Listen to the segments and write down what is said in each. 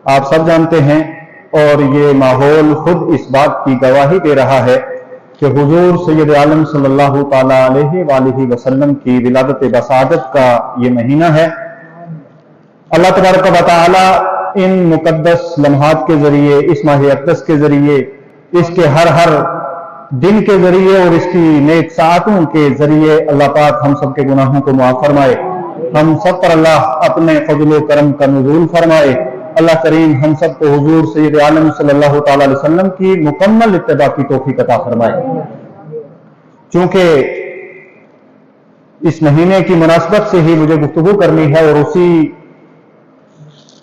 آپ سب جانتے ہیں اور یہ ماحول خود اس بات کی گواہی دے رہا ہے کہ حضور سید عالم صلی اللہ تعالی علیہ وآلہ وسلم کی ولادت بسعادت کا یہ مہینہ ہے۔ اللہ تبارک و تعالی ان مقدس لمحات کے ذریعے، اس ماہ اقدس کے ذریعے، اس کے ہر دن کے ذریعے اور اس کی نیک ساعتوں کے ذریعے اللہ پاک ہم سب کے گناہوں کو معاف فرمائے، ہم سب پر اللہ اپنے فضل و کرم کا نزول فرمائے۔ اللہ کریم ہم سب کو حضور سید عالم صلی اللہ تعالی علیہ وسلم کی مکمل اتباع کی توفیق عطا فرمائے۔ چونکہ اس مہینے کی مناسبت سے ہی مجھے گفتگو کرنی ہے اور اسی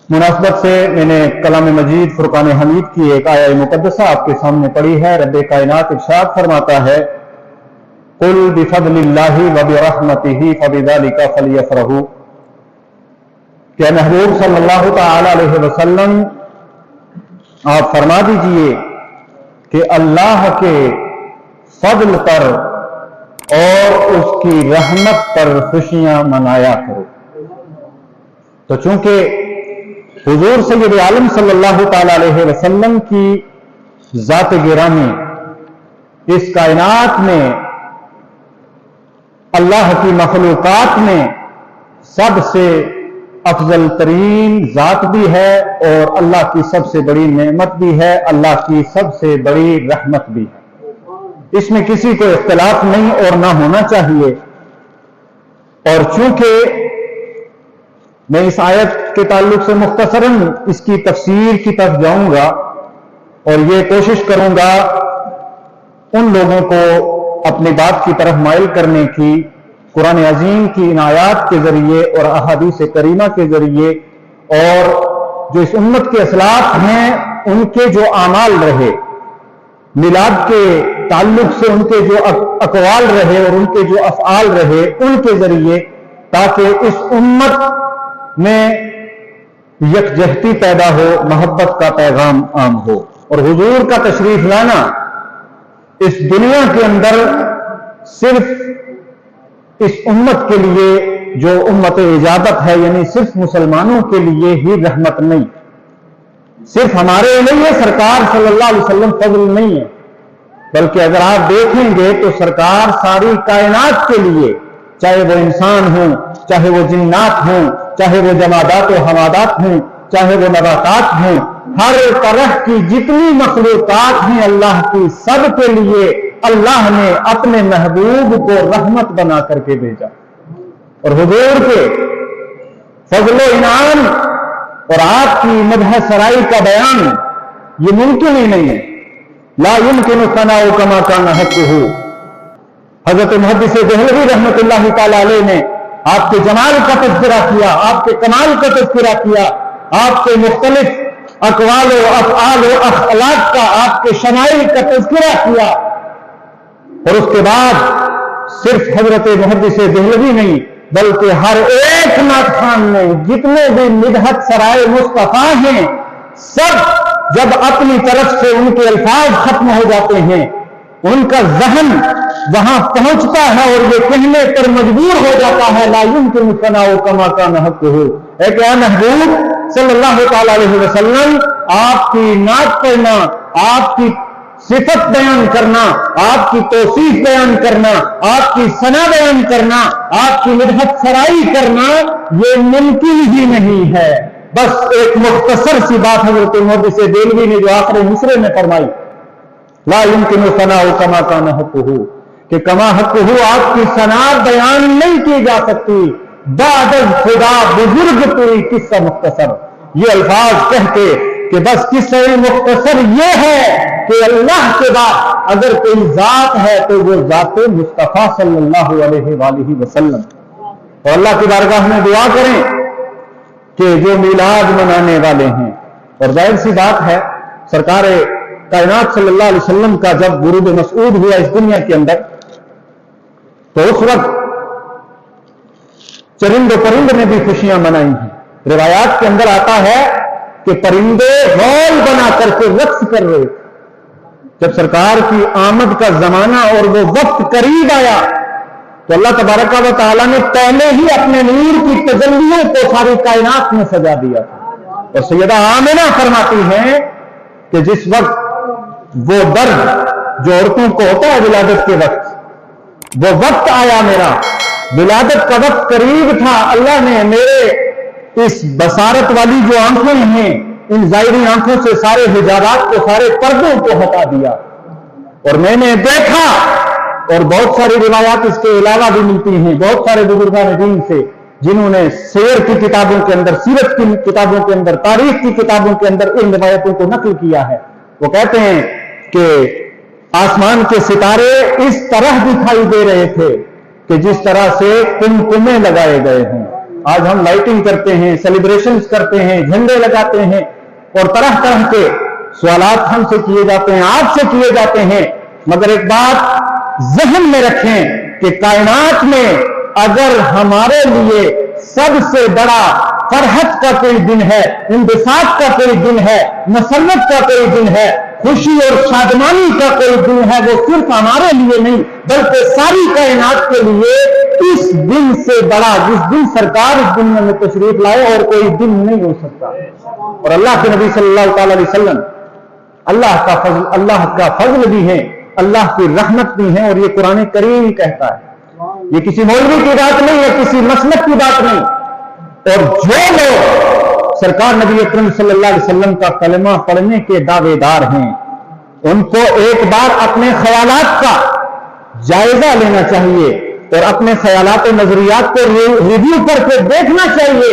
مناسبت سے میں نے کلام مجید فرقان حمید کی ایک آیہ مقدسہ آپ کے سامنے پڑھی ہے۔ رب کائنات ارشاد فرماتا ہے قل بفضل اللہ وبرحمتہ فبذلک فلیفرحوا، کہ محبوب صلی اللہ تعالی علیہ وسلم آپ فرما دیجئے کہ اللہ کے فضل پر اور اس کی رحمت پر خوشیاں منایا کرو۔ تو چونکہ حضور سید عالم صلی اللہ تعالی علیہ وسلم کی ذات گرامی اس کائنات میں، اللہ کی مخلوقات میں سب سے افضل ترین ذات بھی ہے اور اللہ کی سب سے بڑی نعمت بھی ہے، اللہ کی سب سے بڑی رحمت بھی ہے، اس میں کسی کو اختلاف نہیں اور نہ ہونا چاہیے۔ اور چونکہ میں اس آیت کے تعلق سے مختصراً اس کی تفسیر کی طرف جاؤں گا اور یہ کوشش کروں گا ان لوگوں کو اپنی بات کی طرف مائل کرنے کی قرآن عظیم کی ان آیات کے ذریعے اور احادیث کریمہ کے ذریعے، اور جو اس امت کے اسلاف ہیں ان کے جو اعمال رہے، میلاد کے تعلق سے ان کے جو اقوال رہے اور ان کے جو افعال رہے، ان کے ذریعے، تاکہ اس امت میں یکجہتی پیدا ہو، محبت کا پیغام عام ہو، اور حضور کا تشریف لانا اس دنیا کے اندر صرف اس امت کے لیے جو امت اجابت ہے، یعنی صرف مسلمانوں کے لیے ہی رحمت نہیں، صرف ہمارے لیے سرکار صلی اللہ علیہ وسلم فضل نہیں ہے، بلکہ اگر آپ دیکھیں گے تو سرکار ساری کائنات کے لیے، چاہے وہ انسان ہوں، چاہے وہ جنات ہوں، چاہے وہ جمادات و حمادات ہوں، چاہے وہ نباتات ہوں، ہر طرح کی جتنی مخلوقات ہیں اللہ کی، سب کے لیے اللہ نے اپنے محبوب کو رحمت بنا کر کے بھیجا۔ اور حضور کے فضل و انعام اور آپ کی مدح سرائی کا بیان یہ ممکن ہی نہیں ہے، لا يمكن ثناء كما كان حقه۔ حضرت محدث دہلوی رحمۃ اللہ تعالی علیہ نے آپ کے جمال کا تذکرہ کیا، آپ کے کمال کا تذکرہ کیا، آپ کے مختلف اقوال و افعال و اخلاق کا، آپ کے شمائل کا تذکرہ کیا، اور اس کے بعد صرف حضرت محدث دہلوی نہیں بلکہ ہر ایک نعت نے جتنے بھی مدحت سرائے مصطفیٰ ہیں، سب جب اپنی طرف سے ان کے الفاظ ختم ہو جاتے ہیں، ان کا ذہن وہاں پہنچتا ہے اور یہ کہنے پر مجبور ہو جاتا ہے لا يمكن ثناء كما كان حقه، اے کہ محبوب صلی اللہ تعالی علیہ وسلم آپ کی نعت پڑھنا، آپ کی صفت بیان کرنا، آپ کی توصیف بیان کرنا، آپ کی ثنا بیان کرنا، آپ کی مدحت سرائی کرنا یہ ممکن ہی نہیں ہے۔ بس ایک مختصر سی بات حضرت محدث دہلوی نے جو آخر مصرے میں فرمائی، لا يمكن ثناء كما كان حقه، کہ کما حقه آپ کی ثنا بیان نہیں کی جا سکتی، بعد از خدا بزرگ کوئی قصہ مختصر، یہ الفاظ کہہ کے کہ بس قصہ مختصر یہ ہے کہ اللہ کے بعد اگر کوئی ذات ہے تو وہ ذات مصطفیٰ صلی اللہ علیہ وآلہ وسلم۔ اور اللہ کی بارگاہ میں دعا کریں کہ جو میلاد منانے والے ہیں، اور ظاہر سی بات ہے سرکار کائنات صلی اللہ علیہ وسلم کا جب ورود مسعود ہوا اس دنیا کے اندر، تو اس وقت چرند و پرند نے بھی خوشیاں منائی ہیں۔ روایات کے اندر آتا ہے کہ پرندے غول بنا کر کے رقص کر رہے تھے۔ جب سرکار کی آمد کا زمانہ اور وہ وقت قریب آیا تو اللہ تبارک و تعالیٰ نے پہلے ہی اپنے نور کی تجلیوں کو ساری کائنات میں سجا دیا تھا، اور سیدہ آمنہ فرماتی ہیں کہ جس وقت وہ درد جو عورتوں کو ہوتا ہے ولادت کے وقت، وہ وقت آیا میرا، ولادت کا وقت قریب تھا، اللہ نے میرے اس بصارت والی جو آنکھیں ہیں، ان ظاہری آنکھوں سے سارے حجابات کو، سارے پردوں کو ہٹا دیا، اور میں نے دیکھا۔ اور بہت ساری روایات اس کے علاوہ بھی ملتی ہیں بہت سارے بزرگان دین سے، جنہوں نے سیر کی کتابوں کے اندر، سیرت کی کتابوں کے اندر، تاریخ کی کتابوں کے اندر ان روایتوں کو نقل کیا ہے۔ وہ کہتے ہیں کہ آسمان کے ستارے اس طرح دکھائی دے رہے تھے کہ جس طرح سے کمکمے لگائے گئے ہیں۔ آج ہم لائٹنگ کرتے ہیں، سیلیبریشنز کرتے ہیں، جھنڈے لگاتے ہیں، اور طرح طرح کے سوالات ہم سے کیے جاتے ہیں، آپ سے کیے جاتے ہیں، مگر ایک بات ذہن میں رکھیں کہ کائنات میں اگر ہمارے لیے سب سے بڑا فرحت کا کوئی دن ہے، انبساط کا کوئی دن ہے، مسرت کا کوئی دن ہے، خوشی اور شادمانی کا کوئی دن ہے، وہ صرف ہمارے لیے نہیں بلکہ ساری کائنات کے لیے اس دن سے بڑا، جس دن سرکار اس دنیا میں تشریف لائے، اور کوئی دن نہیں ہو سکتا۔ اور اللہ کے نبی صلی اللہ تعالی علیہ وسلم اللہ کا فضل بھی ہے، اللہ کی رحمت بھی ہے، اور یہ قرآن کریم کہتا ہے، یہ کسی مولوی کی بات نہیں ہے، کسی مسلک کی بات نہیں۔ اور جو لوگ سرکار نبی اکرم صلی اللہ علیہ وسلم کا کلمہ پڑھنے کے دعوے دار ہیں، ان کو ایک بار اپنے خیالات کا جائزہ لینا چاہیے، اور اپنے خیالات و نظریات کو ریویو کر کے دیکھنا چاہیے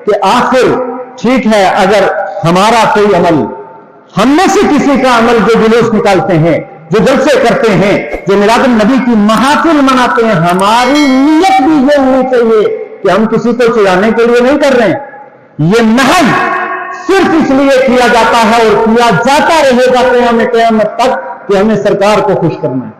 کہ آخر ٹھیک ہے، اگر ہمارا کوئی عمل، ہم میں سے کسی کا عمل جو جلوس نکالتے ہیں، جو جلسے کرتے ہیں، جو میلاد النبی کی محافل مناتے ہیں، ہماری نیت بھی یہ ہونی چاہیے کہ ہم کسی کو چڑھانے کے لیے نہیں کر رہے ہیں، یہ محض صرف اس لیے کیا جاتا ہے اور کیا جاتا رہے گا قیامت تک کہ ہمیں سرکار کو خوش کرنا ہے۔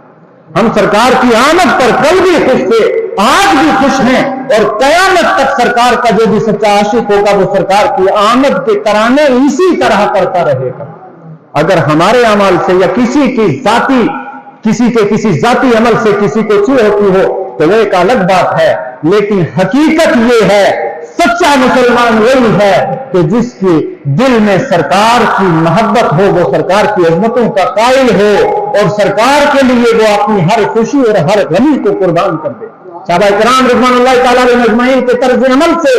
ہم سرکار کی آمد پر کل بھی خوش تھے، آج بھی خوش ہیں، اور قیامت تک سرکار کا جو بھی سچا عاشق ہوگا وہ سرکار کی آمد کے ترانے اسی طرح کرتا رہے گا۔ اگر ہمارے اعمال سے یا کسی کے کسی ذاتی عمل سے کسی کو چوٹ ہوتی ہو تو وہ ایک الگ بات ہے، لیکن حقیقت یہ ہے، سچا مسلمان وہی ہے کہ جس کے دل میں سرکار کی محبت ہو، وہ سرکار کی عظمتوں کا قائل ہو، اور سرکار کے لیے وہ اپنی ہر خوشی اور ہر غمی کو قربان کر دے۔ صحابہ کرام رضوان اللہ تعالیٰ علیہ اجمعین کے طرز عمل سے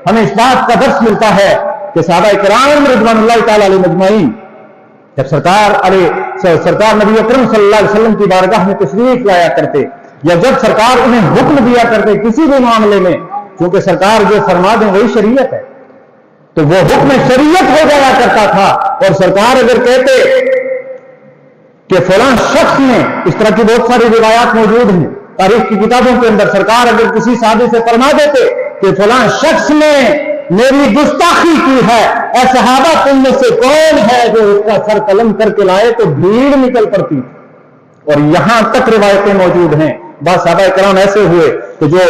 ہمیں اس بات کا درس ملتا ہے کہ صحابہ کرام رضوان اللہ تعالیٰ علیہ اجمعین جب سرکار نبی اکرم صلی اللہ علیہ وسلم کی بارگاہ میں تشریف لایا کرتے، یا جب سرکار انہیں حکم دیا کرتے کسی بھی معاملے میں، کیونکہ سرکار جو فرما دیں وہی شریعت ہے، تو وہ حکم شریعت ہو جایا کرتا تھا۔ اور سرکار اگر کہتے کہ فلاں شخص نے، اس طرح کی بہت ساری روایات موجود ہیں تاریخ کی کتابوں کے اندر، سرکار اگر کسی صحابی سے فرما دیتے کہ فلاں شخص نے میری گستاخی کی ہے، اے صحابہ تم میں سے کون ہے جو اس کا سر قلم کر کے لائے، تو بھیڑ نکل پڑتی۔ اور یہاں تک روایتیں موجود ہیں، بعض صحابہ کرام ایسے ہوئے کہ جو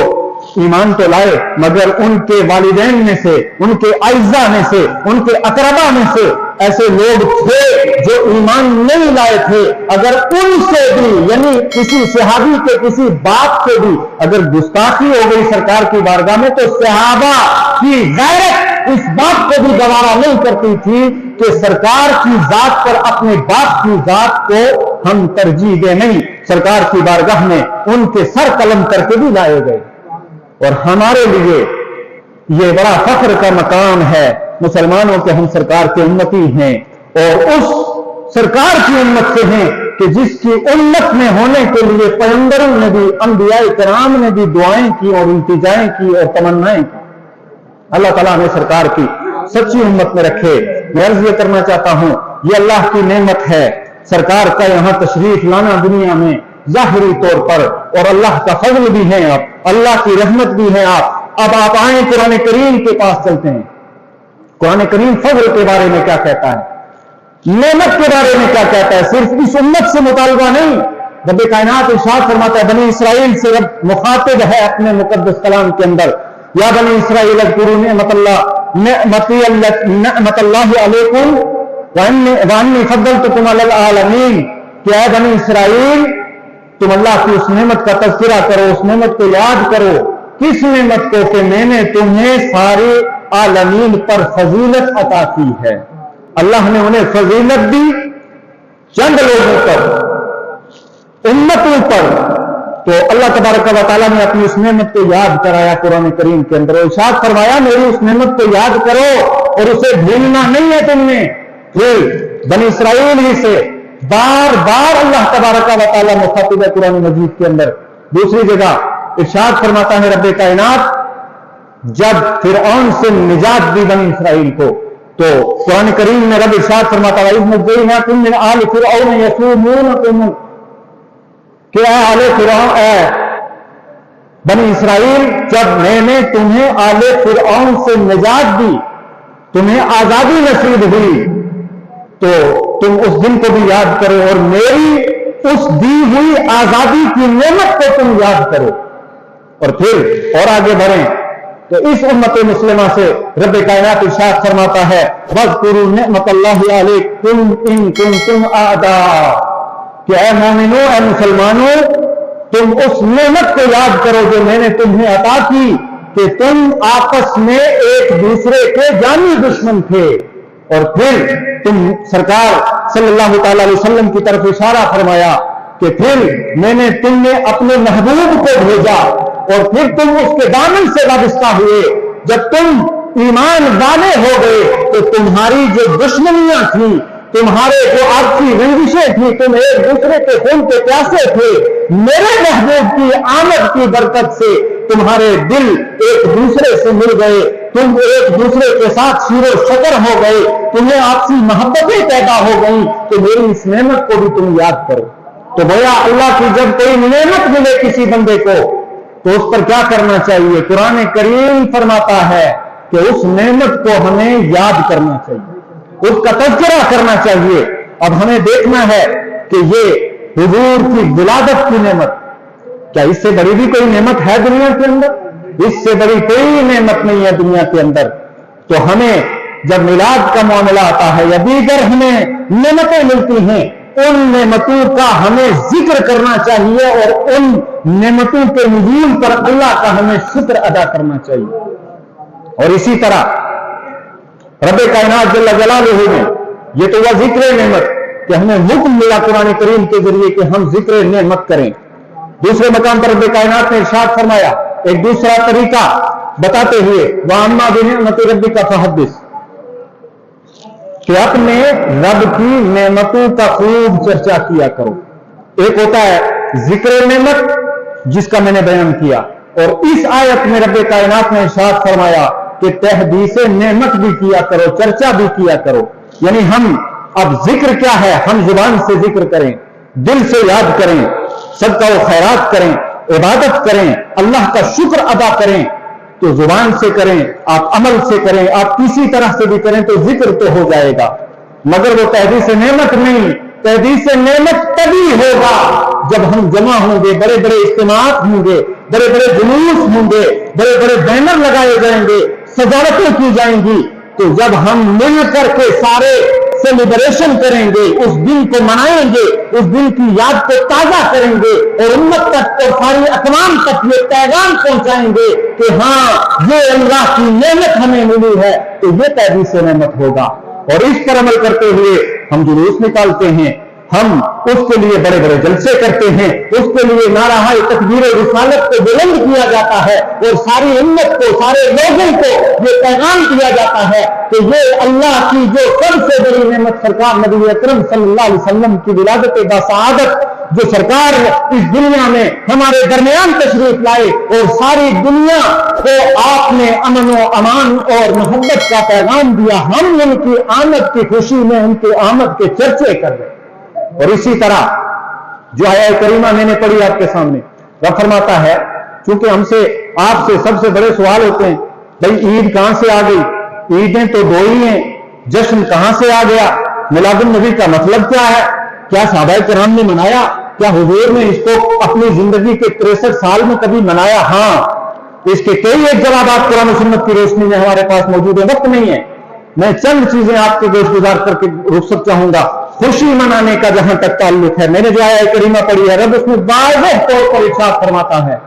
ایمان تو لائے مگر ان کے والدین میں سے، ان کے اعزاء میں سے، ان کے اقربا میں سے ایسے لوگ تھے جو ایمان نہیں لائے تھے، اگر ان سے بھی، یعنی کسی صحابی کے کسی باپ سے بھی اگر گستاخی ہو گئی سرکار کی بارگاہ میں، تو صحابہ کی غیرت اس بات کو بھی گوارا نہیں کرتی تھی کہ سرکار کی ذات پر اپنے باپ کی ذات کو ہم ترجیح دیں، نہیں، سرکار کی بارگاہ میں ان کے سر قلم کر کے بھی لائے گئے۔ اور ہمارے لیے یہ بڑا فخر کا مقام ہے مسلمانوں کے، ہم سرکار کے امتی ہیں، اور اس سرکار کی امت سے ہیں کہ جس کی امت میں ہونے کے لیے پیغمبروں نے بھی، انبیاء کرام نے بھی دعائیں کی اور التجائیں کی اور تمنائیں کی۔ اللہ تعالیٰ ہمیں سرکار کی سچی امت میں رکھے۔ میں عرض یہ کرنا چاہتا ہوں، یہ اللہ کی نعمت ہے سرکار کا یہاں تشریف لانا دنیا میں ظاہری طور پر، اور اللہ کا فضل بھی ہے، آپ اللہ کی رحمت بھی ہے۔ اب آپ آئیں قرآن کریم کے پاس چلتے ہیں، قرآن کریم فضل کے بارے میں کیا کہتا ہے، نعمت کے بارے میں کیا کہتا ہے، صرف اس امت سے مطالبہ نہیں۔ رب کائنات ارشاد فرماتا ہے، بنی اسرائیل سے رب مخاطب ہے اپنے مقدس کلام کے اندر، یا بنی اسرائیل اذکروا نعمت اللہ علیکم وانی فضلتکم علی العالمین، کہ اے بنی اسرائیل تم اللہ کی اس نعمت کا تذکرہ کرو، اس نعمت کو یاد کرو۔ کس نعمت کو؟ کہ میں نے تمہیں سارے عالمین پر فضیلت عطا کی ہے. اللہ نے انہیں فضیلت دی چند لوگوں پر، امتوں پر. تو اللہ تبارک و تعالیٰ نے اپنی اس نعمت کو یاد کرایا قرآن کریم کے اندر. ارشاد فرمایا میری اس نعمت کو یاد کرو اور اسے بھولنا نہیں ہے تم نے. پھر بنی اسرائیل ہی سے بار بار اللہ تبارک و تعالیٰ مخاطب ہے قرآن مجید کے اندر. دوسری جگہ ارشاد فرماتا ہے رب کائنات جب فرعون سے نجات دی بنی اسرائیل کو، تو قرآن کریم میں رب ارشاد فرماتا ہے اِذْ مِنْ آلِ فِرْعَوْنَ يَسُومُونَكُمْ کہ اے آل فرعون، اے بنی اسرائیل جب میں نے تمہیں آل فرعون سے نجات دی، تمہیں آزادی نصیب ہوئی، تو تم اس دن کو بھی یاد کرو اور میری اس دی ہوئی آزادی کی نعمت کو تم یاد کرو. اور پھر اور آگے بڑھیں تو اس امت مسلمہ سے رب کائنات ارشاد فرماتا ہے وَاذْكُرُوا نِعْمَتَ اللَّهِ عَلَيْكُمْ إِن كُنتُمْ أَعْدَاءَ کہ اے مومنوں، اے مسلمانوں، تم اس نعمت کو یاد کرو جو میں نے تمہیں عطا کی کہ تم آپس میں ایک دوسرے کے جانی دشمن تھے. اور پھر تم سرکار صلی اللہ تعالی علیہ وسلم کی طرف اشارہ فرمایا کہ پھر میں نے تم میں اپنے محبوب کو بھیجا اور پھر تم اس کے دامن سے وابستہ ہوئے. جب تم ایمان والے ہو گئے تو تمہاری جو دشمنیاں تھیں، تمہارے جو آپسی رنجشیں تھیں، تم ایک دوسرے کے خون کے پیاسے تھے، میرے محبوب کی آمد کی برکت سے تمہارے دل ایک دوسرے سے مل گئے، تم ایک دوسرے کے ساتھ شیر و شکر ہو گئے، تمہیں آپسی محبتیں پیدا ہو گئیں. تو میری اس نعمت کو بھی تم یاد کرو. تو بھیا اللہ کی جب کوئی نعمت ملے کسی بندے کو تو اس پر کیا کرنا چاہیے؟ قرآن کریم فرماتا ہے کہ اس نعمت کو ہمیں یاد کرنا چاہیے، اس کا تذکرہ کرنا چاہیے. اب ہمیں دیکھنا ہے کہ یہ حضور کی ولادت کی نعمت، کیا اس سے بڑی بھی کوئی نعمت ہے دنیا کے اندر؟ اس سے بڑی کوئی نعمت نہیں ہے دنیا کے اندر. تو ہمیں جب میلاد کا معاملہ آتا ہے یا دیگر ہمیں نعمتیں ملتی ہیں، ان نعمتوں کا ہمیں ذکر کرنا چاہیے اور ان نعمتوں کے نزول پر اللہ کا ہمیں شکر ادا کرنا چاہیے. اور اسی طرح رب کائنات جل جلالہ نے یہ تو وہ ذکر نعمت کہ ہمیں حکم ملا قرآن کریم کے ذریعے کہ ہم ذکر نعمت کریں. دوسرے مقام پر رب کائنات نے ارشاد فرمایا ایک دوسرا طریقہ بتاتے ہوئے وَأَمَّا بِنِعْمَتِ رَبِّكَ فَحَدِّثْ کہ اپنے رب کی نعمتوں کا خوب چرچا کیا کرو. ایک ہوتا ہے ذکر نعمت جس کا میں نے بیان کیا، اور اس آیت میں رب کائنات نے ارشاد فرمایا کہ تحدیث نعمت بھی کیا کرو، چرچا بھی کیا کرو. یعنی ہم اب ذکر کیا ہے؟ ہم زبان سے ذکر کریں، دل سے یاد کریں، صدقہ و خیرات کریں، عبادت کریں، اللہ کا شکر ادا کریں. تو زبان سے کریں، آپ عمل سے کریں، آپ کسی طرح سے بھی کریں تو ذکر تو ہو جائے گا، مگر وہ تحدیث نعمت نہیں. تحدیث نعمت تبھی ہوگا جب ہم جمع ہوں گے، بڑے بڑے اجتماعات ہوں گے، بڑے بڑے جلوس ہوں گے، بڑے بڑے بینر لگائے جائیں گے، سجاوٹیں کی جائیں گی. تو جب ہم مل کر کے سارے سیلیبریشن کریں گے، اس دن کو منائیں گے، اس دن کی یاد کو تازہ کریں گے اور امت تک اور ساری اقوام تک یہ پیغام پہنچائیں گے کہ ہاں یہ اللہ کی نعمت ہمیں ملی ہے، تو یہ تحدیث نعمت ہوگا. اور اس پر عمل کرتے ہوئے ہم جلوس نکالتے ہیں، ہم اس کے لیے بڑے بڑے جلسے کرتے ہیں، اس کے لیے نعرہ تکبیر رسالت کو بلند کیا جاتا ہے اور ساری امت کو، سارے لوگوں کو یہ پیغام دیا جاتا ہے کہ یہ اللہ کی جو سب سے بڑی نعمت سرکار نبی اکرم صلی اللہ علیہ وسلم کی ولادت بسعادت، جو سرکار اس دنیا میں ہمارے درمیان تشریف لائے اور ساری دنیا کو آپ نے امن و امان اور محبت کا پیغام دیا، ہم ان کی آمد کی خوشی میں ان کی آمد کے چرچے کر رہے ہیں. اور اسی طرح جو آیت کریمہ میں نے پڑھی آپ کے سامنے، رب فرماتا ہے چونکہ ہم سے آپ سے سب سے بڑے سوال ہوتے ہیں بھئی عید کہاں سے آ گئی؟ عیدیں تو دو ہی ہیں، جشن کہاں سے آ گیا؟ میلاد النبی کا مطلب کیا ہے؟ کیا صحابہ کرام نے منایا؟ کیا حضور نے اس کو اپنی زندگی کے 63 سال میں کبھی منایا؟ ہاں، اس کے کئی ایک جوابات قرآن و سنت کی روشنی میں ہمارے پاس موجود ہے. وقت نہیں ہے، میں چند چیزیں آپ کے گوش گزار کر کے رخصت چاہوں گا. خوشی منانے کا جہاں تک تعلق ہے، میں نے جو آیت کریمہ پڑھی ہے، رب اس میں واضح طور پر ارشاد فرماتا ہے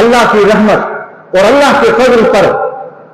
اللہ کی رحمت اور اللہ کے فضل پر